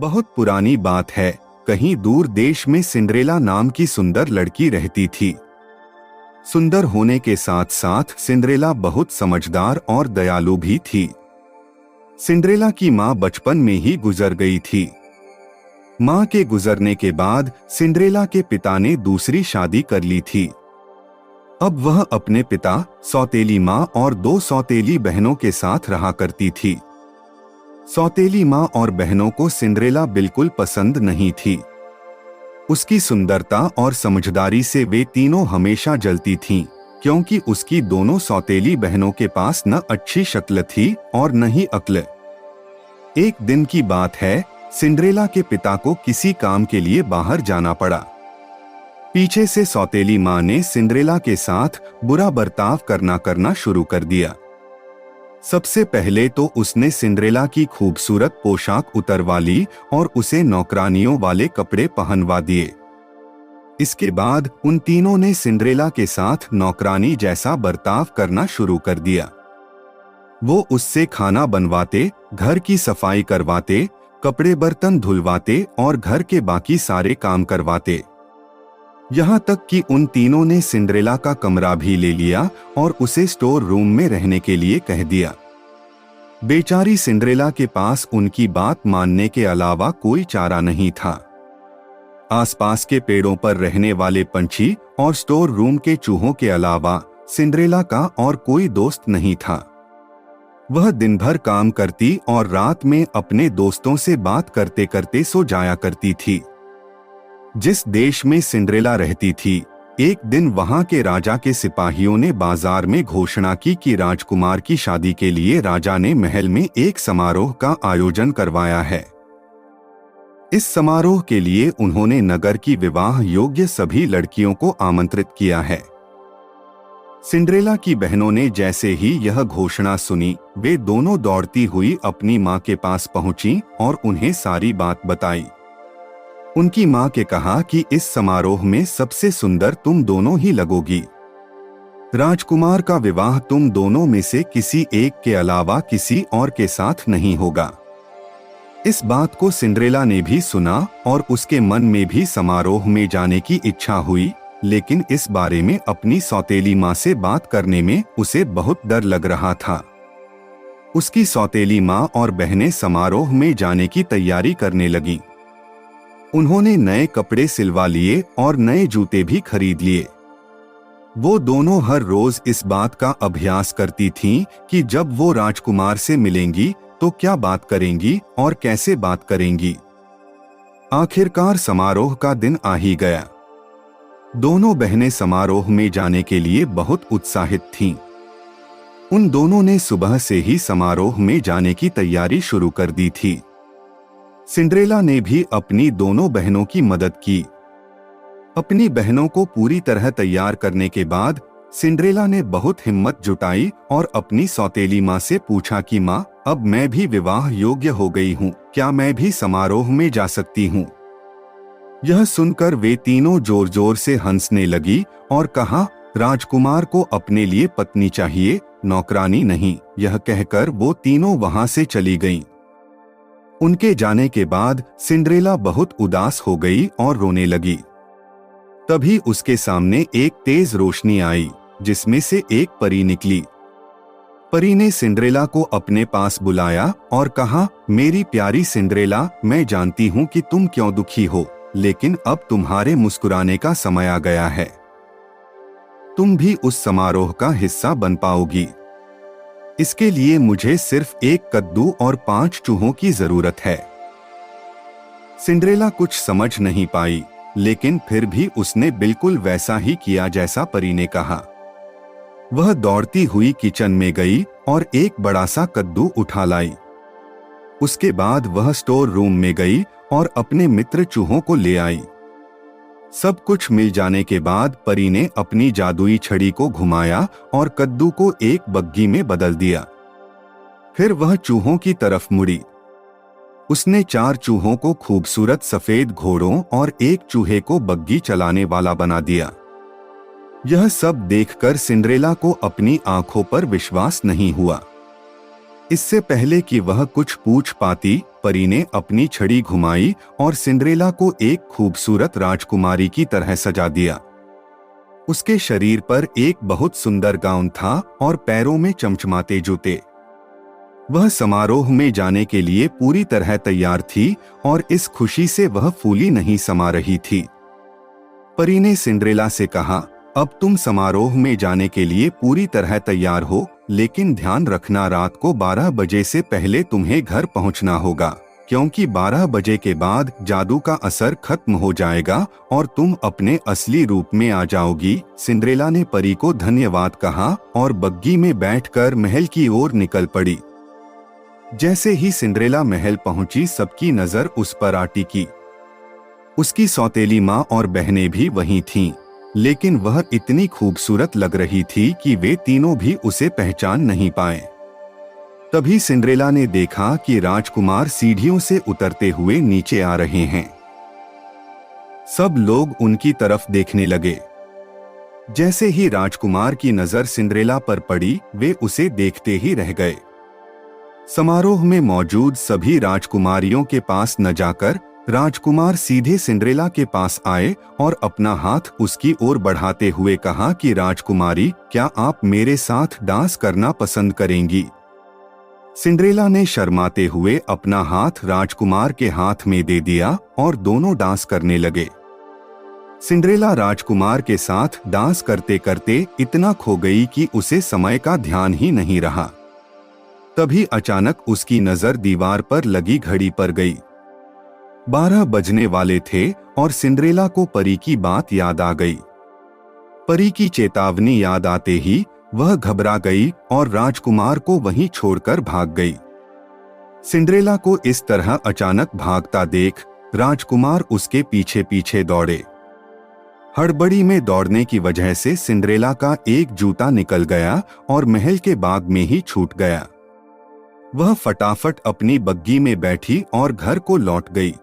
बहुत पुरानी बात है। कहीं दूर देश में सिंड्रेला नाम की सुंदर लड़की रहती थी। सुंदर होने के साथ साथ सिंड्रेला बहुत समझदार और दयालु भी थी। सिंड्रेला की मां बचपन में ही गुजर गई थी। मां के गुजरने के बाद सिंड्रेला के पिता ने दूसरी शादी कर ली थी। अब वह अपने पिता, सौतेली मां और 2 सौतेली बहनों के साथ रहा करती थी। सौतेली मां और बहनों को सिंड्रेला बिल्कुल पसंद नहीं थी। उसकी सुंदरता और समझदारी से वे तीनों हमेशा जलती थीं, क्योंकि उसकी दोनों सौतेली बहनों के पास न अच्छी शक्ल थी और न ही अक्ल। एक दिन की बात है, सिंड्रेला के पिता को किसी काम के लिए बाहर जाना पड़ा। पीछे से सौतेली मां ने सिंड्रेला के साथ बुरा बर्ताव करना शुरू कर दिया। सबसे पहले तो उसने सिंड्रेला की खूबसूरत पोशाक उतरवा ली और उसे नौकरानियों वाले कपड़े पहनवा दिए। इसके बाद उन तीनों ने सिंड्रेला के साथ नौकरानी जैसा बर्ताव करना शुरू कर दिया। वो उससे खाना बनवाते, घर की सफाई करवाते, कपड़े बर्तन धुलवाते और घर के बाकी सारे काम करवाते। यहाँ तक कि उन तीनों ने सिंड्रेला का कमरा भी ले लिया और उसे स्टोर रूम में रहने के लिए कह दिया। बेचारी सिंड्रेला के पास उनकी बात मानने के अलावा कोई चारा नहीं था। आसपास के पेड़ों पर रहने वाले पंछी और स्टोर रूम के चूहों के अलावा सिंड्रेला का और कोई दोस्त नहीं था। वह दिन भर काम करती और रात में अपने दोस्तों से बात करते करते सो जाया करती थी। जिस देश में सिंड्रेला रहती थी, एक दिन वहां के राजा के सिपाहियों ने बाजार में घोषणा की कि राजकुमार की शादी के लिए राजा ने महल में एक समारोह का आयोजन करवाया है। इस समारोह के लिए उन्होंने नगर की विवाह योग्य सभी लड़कियों को आमंत्रित किया है। सिंड्रेला की बहनों ने जैसे ही यह घोषणा सुनी, वे दोनों दौड़ती हुई अपनी मां के पास पहुंची और उन्हें सारी बात बताई। उनकी मां के कहा कि इस समारोह में सबसे सुंदर तुम दोनों ही लगोगी। राजकुमार का विवाह तुम दोनों में से किसी एक के अलावा किसी और के साथ नहीं होगा। इस बात को सिंड्रेला ने भी सुना और उसके मन में भी समारोह में जाने की इच्छा हुई, लेकिन इस बारे में अपनी सौतेली मां से बात करने में उसे बहुत डर लग रहा था। उसकी सौतेली मां और बहनें समारोह में जाने की तैयारी करने लगीं। उन्होंने नए कपड़े सिलवा लिए और नए जूते भी खरीद लिए। वो दोनों हर रोज इस बात का अभ्यास करती थीं कि जब वो राजकुमार से मिलेंगी तो क्या बात करेंगी और कैसे बात करेंगी। आखिरकार समारोह का दिन आ ही गया। दोनों बहनें समारोह में जाने के लिए बहुत उत्साहित थीं। उन दोनों ने सुबह से ही समारोह में जाने की तैयारी शुरू कर दी थी। सिंड्रेला ने भी अपनी दोनों बहनों की मदद की। अपनी बहनों को पूरी तरह तैयार करने के बाद सिंड्रेला ने बहुत हिम्मत जुटाई और अपनी सौतेली मां से पूछा कि मां, अब मैं भी विवाह योग्य हो गई हूं, क्या मैं भी समारोह में जा सकती हूं? यह सुनकर वे तीनों जोर जोर से हंसने लगी और कहा, राजकुमार को अपने लिए पत्नी चाहिए, नौकरानी नहीं। यह कहकर वो तीनों वहां से चली गईं। उनके जाने के बाद सिंड्रेला बहुत उदास हो गई और रोने लगी। तभी उसके सामने एक तेज रोशनी आई, जिसमें से एक परी निकली। परी ने सिंड्रेला को अपने पास बुलाया और कहा, मेरी प्यारी सिंड्रेला, मैं जानती हूं कि तुम क्यों दुखी हो, लेकिन अब तुम्हारे मुस्कुराने का समय आ गया है। तुम भी उस समारोह का हिस्सा बन पाओगी। इसके लिए मुझे सिर्फ 1 कद्दू और 5 चूहों की जरूरत है। सिंड्रेला कुछ समझ नहीं पाई, लेकिन फिर भी उसने बिल्कुल वैसा ही किया जैसा परी ने कहा। वह दौड़ती हुई किचन में गई और एक बड़ा सा कद्दू उठा लाई। उसके बाद वह स्टोर रूम में गई और अपने मित्र चूहों को ले आई। सब कुछ मिल जाने के बाद परी ने अपनी जादुई छड़ी को घुमाया और कद्दू को एक बग्गी में बदल दिया। फिर वह चूहों की तरफ मुड़ी। उसने 4 चूहों को खूबसूरत सफेद घोड़ों और 1 चूहे को बग्गी चलाने वाला बना दिया। यह सब देखकर सिंड्रेला को अपनी आंखों पर विश्वास नहीं हुआ। इससे पहले कि वह कुछ पूछ पाती, परी ने अपनी छड़ी घुमाई और सिंड्रेला को एक खूबसूरत राजकुमारी की तरह सजा दिया। उसके शरीर पर एक बहुत सुंदर गाउन था और पैरों में चमचमाते जूते। वह समारोह में जाने के लिए पूरी तरह तैयार थी और इस खुशी से वह फूली नहीं समा रही थी। परी ने सिंड्रेला से कहा, अब तुम समारोह में जाने के लिए पूरी तरह तैयार हो, लेकिन ध्यान रखना रात को 12 बजे से पहले तुम्हें घर पहुंचना होगा, क्योंकि 12 बजे के बाद जादू का असर खत्म हो जाएगा और तुम अपने असली रूप में आ जाओगी। सिंड्रेला ने परी को धन्यवाद कहा और बग्गी में बैठकर महल की ओर निकल पड़ी। जैसे ही सिंड्रेला महल पहुंची, सबकी नजर उस पर आ टिकी। उसकी सौतेली माँ और बहनें भी वहीं थीं, लेकिन वह इतनी खूबसूरत लग रही थी कि वे तीनों भी उसे पहचान नहीं पाए। तभी सिंड्रेला ने देखा कि राजकुमार सीढ़ियों से उतरते हुए नीचे आ रहे हैं। सब लोग उनकी तरफ देखने लगे। जैसे ही राजकुमार की नजर सिंड्रेला पर पड़ी, वे उसे देखते ही रह गए। समारोह में मौजूद सभी राजकुमारियों के पास न जाकर राजकुमार सीधे सिंड्रेला के पास आए और अपना हाथ उसकी ओर बढ़ाते हुए कहा कि राजकुमारी, क्या आप मेरे साथ डांस करना पसंद करेंगी? सिंड्रेला ने शर्माते हुए अपना हाथ राजकुमार के हाथ में दे दिया और दोनों डांस करने लगे। सिंड्रेला राजकुमार के साथ डांस करते करते इतना खो गई कि उसे समय का ध्यान ही नहीं रहा। तभी अचानक उसकी नजर दीवार पर लगी घड़ी पर गई। 12 बजने वाले थे और सिंड्रेला को परी की बात याद आ गई। परी की चेतावनी याद आते ही वह घबरा गई और राजकुमार को वहीं छोड़कर भाग गई। सिंड्रेला को इस तरह अचानक भागता देख राजकुमार उसके पीछे पीछे दौड़े। हड़बड़ी में दौड़ने की वजह से सिंड्रेला का एक जूता निकल गया और महल के बाग में ही छूट गया। वह फटाफट अपनी बग्गी में बैठी और घर को लौट गई।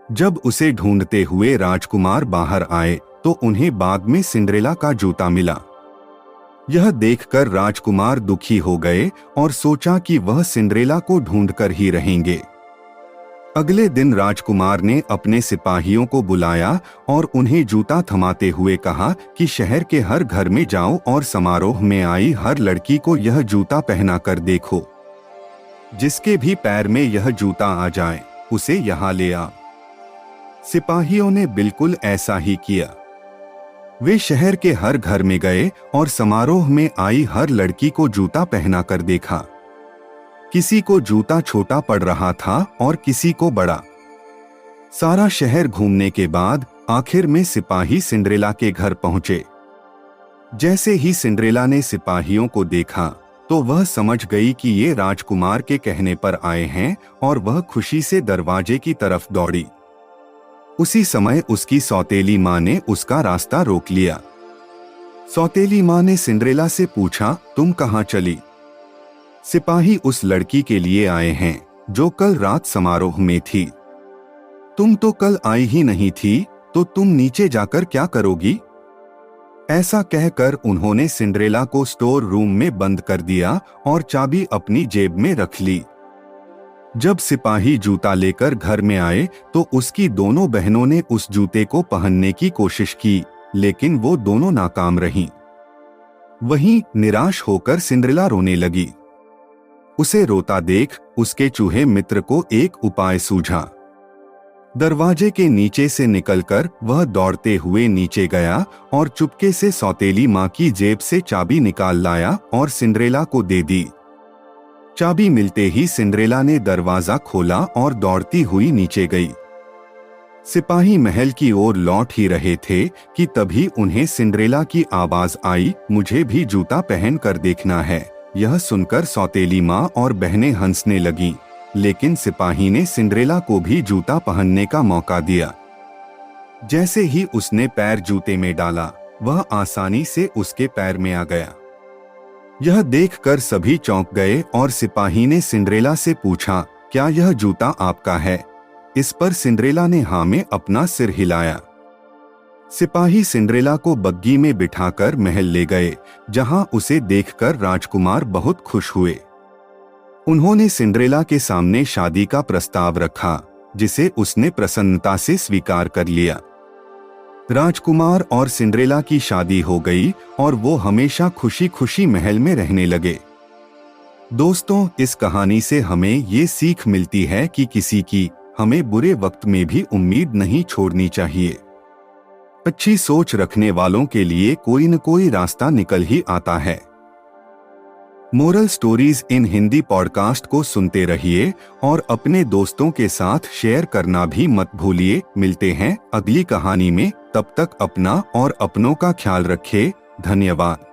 जब उसे ढूंढते हुए राजकुमार बाहर आए तो उन्हें बाग में सिंड्रेला का जूता मिला। यह देखकर राजकुमार दुखी हो गए और सोचा कि वह सिंड्रेला को ढूंढकर ही रहेंगे। अगले दिन राजकुमार ने अपने सिपाहियों को बुलाया और उन्हें जूता थमाते हुए कहा कि शहर के हर घर में जाओ और समारोह में आई हर लड़की को यह जूता पहना कर देखो। जिसके भी पैर में यह जूता आ जाए, उसे यहाँ ले आ। सिपाहियों ने बिल्कुल ऐसा ही किया। वे शहर के हर घर में गए और समारोह में आई हर लड़की को जूता पहना कर देखा। किसी को जूता छोटा पड़ रहा था और किसी को बड़ा। सारा शहर घूमने के बाद आखिर में सिपाही सिंड्रेला के घर पहुंचे। जैसे ही सिंड्रेला ने सिपाहियों को देखा तो वह समझ गई कि ये राजकुमार के कहने पर आए हैं और वह खुशी से दरवाजे की तरफ दौड़ी। उसी समय उसकी सौतेली माँ ने उसका रास्ता रोक लिया। सौतेली माँ ने सिंड्रेला से पूछा, तुम कहाँ चली? सिपाही उस लड़की के लिए आए हैं जो कल रात समारोह में थी। तुम तो कल आई ही नहीं थी, तो तुम नीचे जाकर क्या करोगी? ऐसा कहकर उन्होंने सिंड्रेला को स्टोर रूम में बंद कर दिया और चाबी अपनी जेब में रख ली। जब सिपाही जूता लेकर घर में आए तो उसकी दोनों बहनों ने उस जूते को पहनने की कोशिश की, लेकिन वो दोनों नाकाम रहीं। वहीं निराश होकर सिंड्रेला रोने लगी। उसे रोता देख उसके चूहे मित्र को एक उपाय सूझा। दरवाजे के नीचे से निकलकर वह दौड़ते हुए नीचे गया और चुपके से सौतेली माँ की जेब से चाबी निकाल लाया और सिंड्रेला को दे दी। चाबी मिलते ही सिंड्रेला ने दरवाजा खोला और दौड़ती हुई नीचे गई। सिपाही महल की ओर लौट ही रहे थे कि तभी उन्हें सिंड्रेला की आवाज आई, मुझे भी जूता पहन कर देखना है। यह सुनकर सौतेली माँ और बहनें हंसने लगीं, लेकिन सिपाही ने सिंड्रेला को भी जूता पहनने का मौका दिया। जैसे ही उसने पैर जूते में डाला, वह आसानी से उसके पैर में आ गया। यह देखकर सभी चौंक गए और सिपाही ने सिंड्रेला से पूछा, क्या यह जूता आपका है? इस पर सिंड्रेला ने हाँ में अपना सिर हिलाया। सिपाही सिंड्रेला को बग्गी में बिठाकर महल ले गए, जहां उसे देखकर राजकुमार बहुत खुश हुए। उन्होंने सिंड्रेला के सामने शादी का प्रस्ताव रखा, जिसे उसने प्रसन्नता से स्वीकार कर लिया। राजकुमार और सिंड्रेला की शादी हो गई और वो हमेशा खुशी खुशी महल में रहने लगे। दोस्तों, इस कहानी से हमें ये सीख मिलती है कि किसी की हमें बुरे वक्त में भी उम्मीद नहीं छोड़नी चाहिए। अच्छी सोच रखने वालों के लिए कोई न कोई रास्ता निकल ही आता है। Moral stories in Hindi podcast को सुनते रहिए और अपने दोस्तों के साथ शेयर करना भी मत भूलिए। मिलते हैं अगली कहानी में, तब तक अपना और अपनों का ख्याल रखें। धन्यवाद।